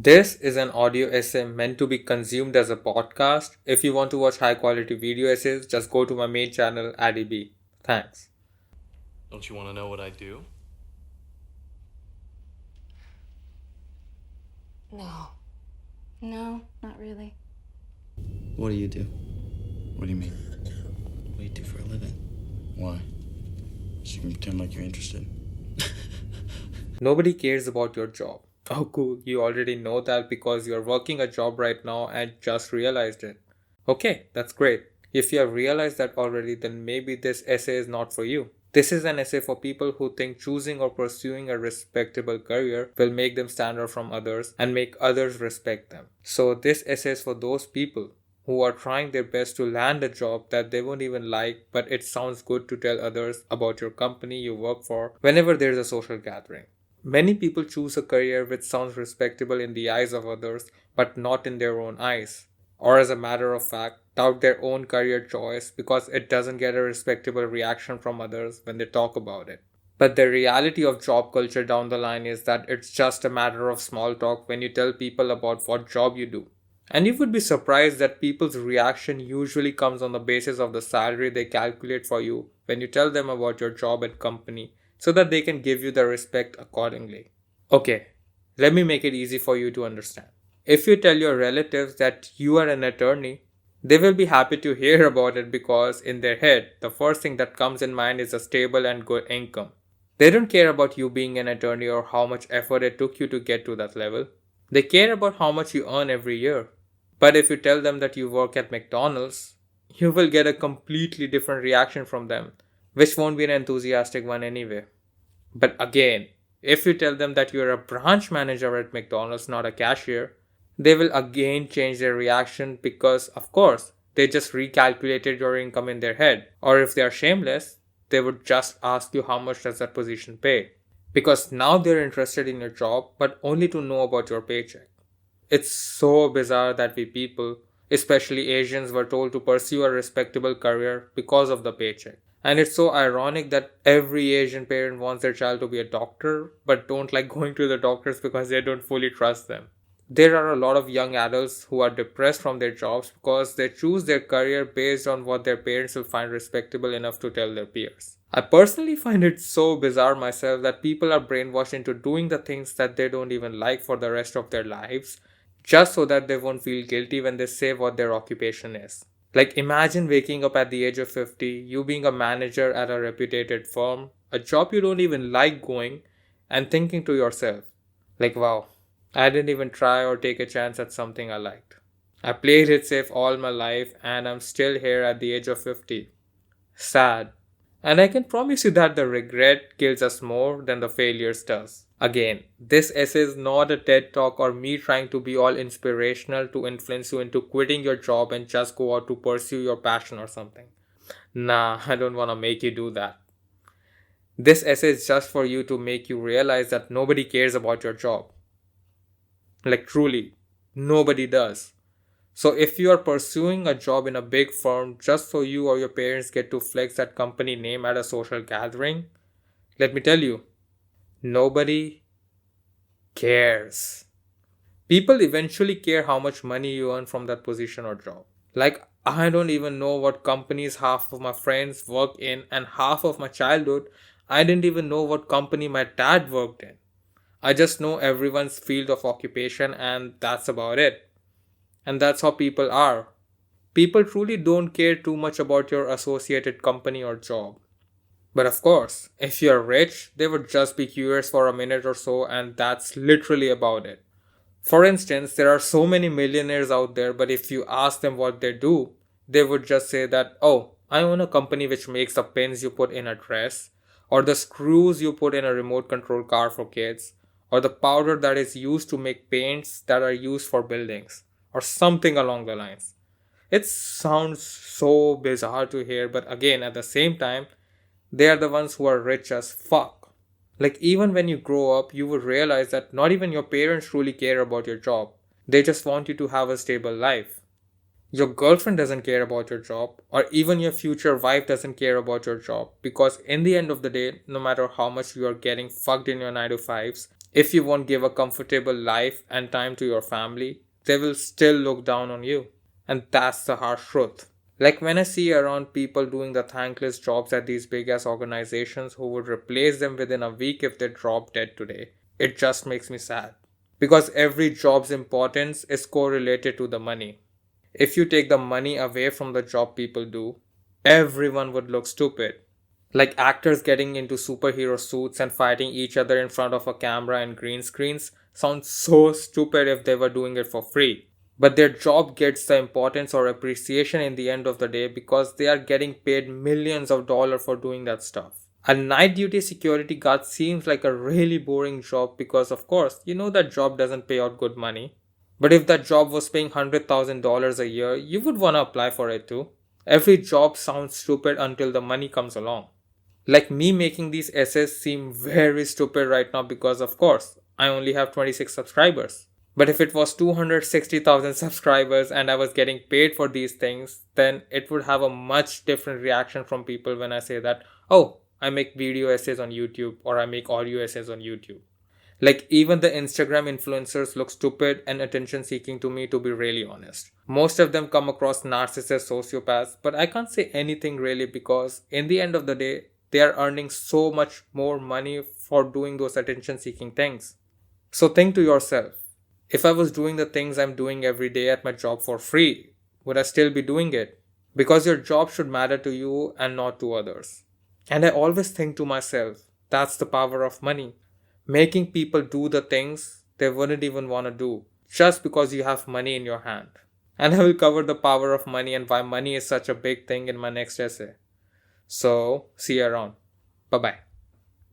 This is an audio essay meant to be consumed as a podcast. If you want to watch high quality video essays, just go to my main channel, AdiB. Thanks. Don't you want to know what I do? No. No, not really. What do you do? What do you mean? What do you do for a living? Why? So you can pretend like you're interested. Nobody cares about your job. Oh, cool. You already know that because you're working a job right now and just realized it. Okay, that's great. If you have realized that already, then maybe this essay is not for you. This is an essay for people who think choosing or pursuing a respectable career will make them stand out from others and make others respect them. So, this essay is for those people who are trying their best to land a job that they won't even like, but it sounds good to tell others about your company you work for whenever there's a social gathering. Many people choose a career which sounds respectable in the eyes of others, but not in their own eyes. Or, as a matter of fact, doubt their own career choice because it doesn't get a respectable reaction from others when they talk about it. But the reality of job culture down the line is that it's just a matter of small talk when you tell people about what job you do. And you would be surprised that people's reaction usually comes on the basis of the salary they calculate for you when you tell them about your job and company so that they can give you the respect accordingly. Okay, let me make it easy for you to understand. If you tell your relatives that you are an attorney, they will be happy to hear about it because in their head, the first thing that comes in mind is a stable and good income. They don't care about you being an attorney or how much effort it took you to get to that level. They care about how much you earn every year. But if you tell them that you work at McDonald's, you will get a completely different reaction from them, which won't be an enthusiastic one anyway. But again, if you tell them that you're a branch manager at McDonald's, not a cashier, they will again change their reaction because, of course, they just recalculated your income in their head. Or if they are shameless, they would just ask you how much does that position pay. Because now they're interested in your job, but only to know about your paycheck. It's so bizarre that we people, especially Asians, were told to pursue a respectable career because of the paycheck. And it's so ironic that every Asian parent wants their child to be a doctor, but don't like going to the doctors because they don't fully trust them. There are a lot of young adults who are depressed from their jobs because they choose their career based on what their parents will find respectable enough to tell their peers. I personally find it so bizarre myself that people are brainwashed into doing the things that they don't even like for the rest of their lives just so that they won't feel guilty when they say what their occupation is. Like, imagine waking up at the age of 50, you being a manager at a reputed firm, a job you don't even like going, and thinking to yourself, like, wow, I didn't even try or take a chance at something I liked. I played it safe all my life and I'm still here at the age of 50. Sad. And I can promise you that the regret kills us more than the failures does. Again, this essay is not a TED talk or me trying to be all inspirational to influence you into quitting your job and just go out to pursue your passion or something. Nah, I don't want to make you do that. This essay is just for you to make you realize that nobody cares about your job. Like, truly, nobody does. So if you are pursuing a job in a big firm just so you or your parents get to flex that company name at a social gathering, let me tell you, nobody cares. People eventually care how much money you earn from that position or job. Like, I don't even know what companies half of my friends work in, and half of my childhood, I didn't even know what company my dad worked in. I just know everyone's field of occupation, and that's about it. And that's how people are. People truly don't care too much about your associated company or job. But of course, if you're rich, they would just be curious for a minute or so, and that's literally about it. For instance, there are so many millionaires out there, but if you ask them what they do, they would just say that, oh, I own a company which makes the pins you put in a dress, or the screws you put in a remote control car for kids, or the powder that is used to make paints that are used for buildings, or something along the lines. It sounds so bizarre to hear, but again, at the same time, they are the ones who are rich as fuck. Like, even when you grow up, you would realize that not even your parents truly care about your job. They just want you to have a stable life. Your girlfriend doesn't care about your job, or even your future wife doesn't care about your job, because in the end of the day, no matter how much you are getting fucked in your 9 to 5s, If you won't give a comfortable life and time to your family, they will still look down on you. And that's the harsh truth. Like when I see around people doing the thankless jobs at these big ass organizations who would replace them within a week if they drop dead today, it just makes me sad. Because every job's importance is correlated to the money. If you take the money away from the job people do, everyone would look stupid. Like actors getting into superhero suits and fighting each other in front of a camera and green screens sounds so stupid if they were doing it for free. But their job gets the importance or appreciation in the end of the day because they are getting paid millions of dollars for doing that stuff. A night duty security guard seems like a really boring job because, of course, you know that job doesn't pay out good money. But if that job was paying $100,000 a year, you would want to apply for it too. Every job sounds stupid until the money comes along. Like me making these essays seem very stupid right now because, of course, I only have 26 subscribers. But if it was 260,000 subscribers and I was getting paid for these things, then it would have a much different reaction from people when I say that, oh, I make video essays on YouTube or I make audio essays on YouTube. Like even the Instagram influencers look stupid and attention seeking to me, to be really honest. Most of them come across narcissists, sociopaths, but I can't say anything really because in the end of the day, they are earning so much more money for doing those attention seeking things. So think to yourself, if I was doing the things I'm doing every day at my job for free, would I still be doing it? Because your job should matter to you and not to others. And I always think to myself, that's the power of money. Making people do the things they wouldn't even want to do just because you have money in your hand. And I will cover the power of money and why money is such a big thing in my next essay. So, see you around. Bye bye.